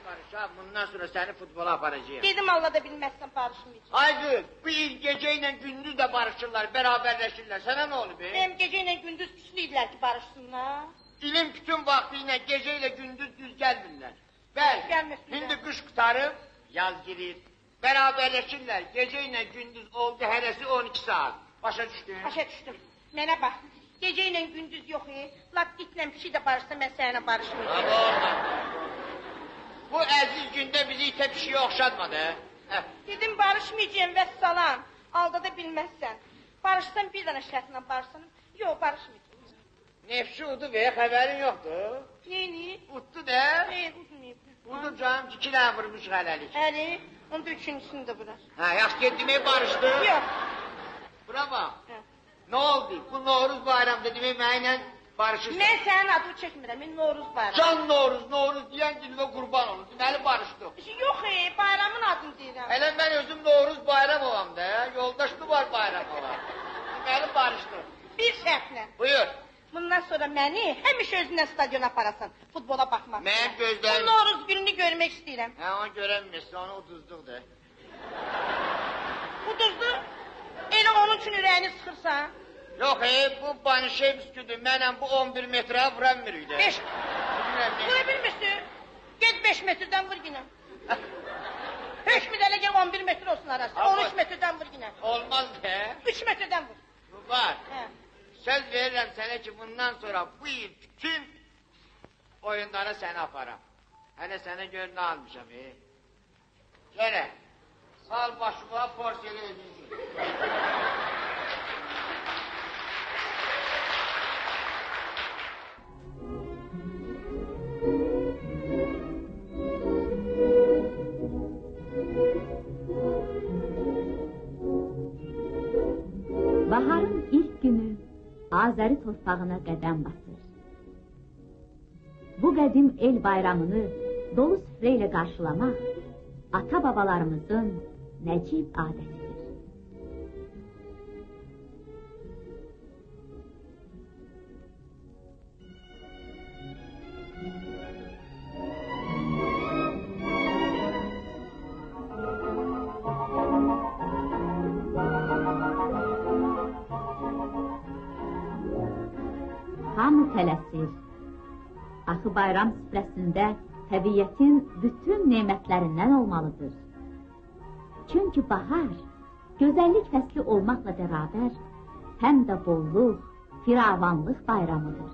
barışaq, bundan sonra səni futbola aparacağım. Dedim Allah da bilməzsən barışmayacaq. Haydi, bu il gecə ilə gündüz də barışırlar, bərabərləşirlər. Sənə nə olub? Benim gecə ilə gündüz küslüydülər ki, barışsınlar. İlin bütün vaxtı ilə gecə ilə gündüz düz gəlmirlər. Bəli, indi qış qutarıb, yaz girir. Bərabərləşirlər, gecə ilə gündüz oldu, hərəsi 12 saat. Başa düşdün? Başa düşdüm. Mənə bax, gecə ilə gündüz yox, lak itlə pişik də barışsa, mən sənə barışmayacağım. Ama olmaz. Bu əziz gündə bizi itə pişiyə oxşatmadı. Dedim, barışmayacağım, vəssalam. Aldada bilməzsən. Barışsan bir dənə şərtlə barışsan, yox, barışmayacağım. Nefşi udu və xəbərin yoxdur. Neyini? Utdu da. Xeyr, udmayıb. Udur canım, 2 dənə vurmuş hələlik. Əli, onda üçüncüsünü də bırak. Hə, yaxşı get demək barışdı. Yox. Bura bax. Nə oldu? Bu Novruz bayramda demək mənimlə barışırsan. Mən sənin adını çəkmirəm, mən Novruz bayramı. Can Novruz, Novruz deyən dilvə qurban olur. Deməli barışdıq. Yox, bayramın adını deyirəm. Hələ mən özüm Novruz bayram olam da, yoldaşlı var bayram olam. Deməli barışdıq. Bir şərtlə. Buyur. Bundan sonra məni həmişə özündən stadiona aparasan, futbola baxmaq. Mən gözlərim. Bu Novruz gününü görmək istəyirəm. Hə, onu görəmmirsən, onu uduzduqdur. Uduzdu? Elə onun üçün ürəyini sıxırsan? Yox, bu Banişevskidir, mənəm bu 11 metrə vuramırıq da. 5. Vura bilmirsin? Get 5 metrdən vur yine. Heç mi dələ gəl 11 metr olsun arası, 13 metrdən vur yine. Olmaz da. 3 metrdən vur. Bu var. Hə. Söz verirəm sənə ki, bundan sonra bu il bütün oyunlara səni aparam. Hələ sənə gör nə almışam, Gələ, sal başıma, porsiyeli özünsün. Baharın ilk günü Azəri torpağına qədəm basır. Bu qədim el bayramını dolu süfrə ilə qarşılamaq ata-babalarımızın nəcib adətidir. Hamı tələsir. Axı bayram süfrəsində təbiətin bütün nemətlərindən olmalıdır. Çünki bahar, gözəllik fəsli olmaqla bərabər, həm də bolluq, firavanlıq bayramıdır.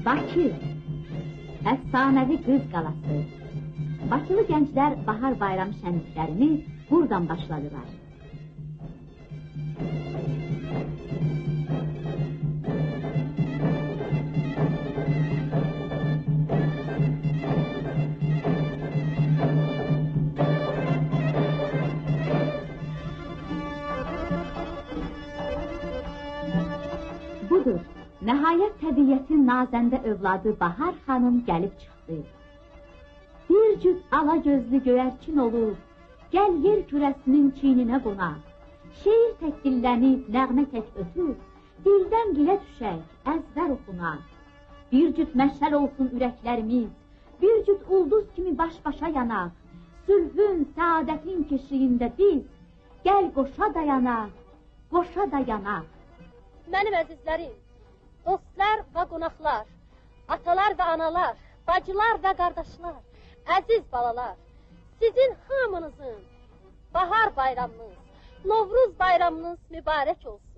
Bakı, əfsanəvi qız qalası. Bakılı gənclər bahar bayram şənliklərini buradan başladılar. Budur. Nəhayət təbiətin nazəndə övladı Bahar xanım gəlib çıxdı. Bir cüt ala gözlü göyərçin olub, gəl yer kürəsinin çiyninə qonaq. Şeir tək dillənib, nəğmə tək ötür, dildən dilə düşək, əzbər oxunaq. Bir cüt məşəl olsun ürəklərimiz, bir cüt ulduz kimi baş-başa yanaq. Sülhün, səadətin keşiyində biz, gəl qoşa dayanaq, qoşa dayanaq. Mənim əzizlərim, dostlar və qonaqlar, atalar və analar, bacılar və qardaşlar, əziz balalar, sizin hamınızın bahar bayramınız, Novruz bayramınız mübarək olsun.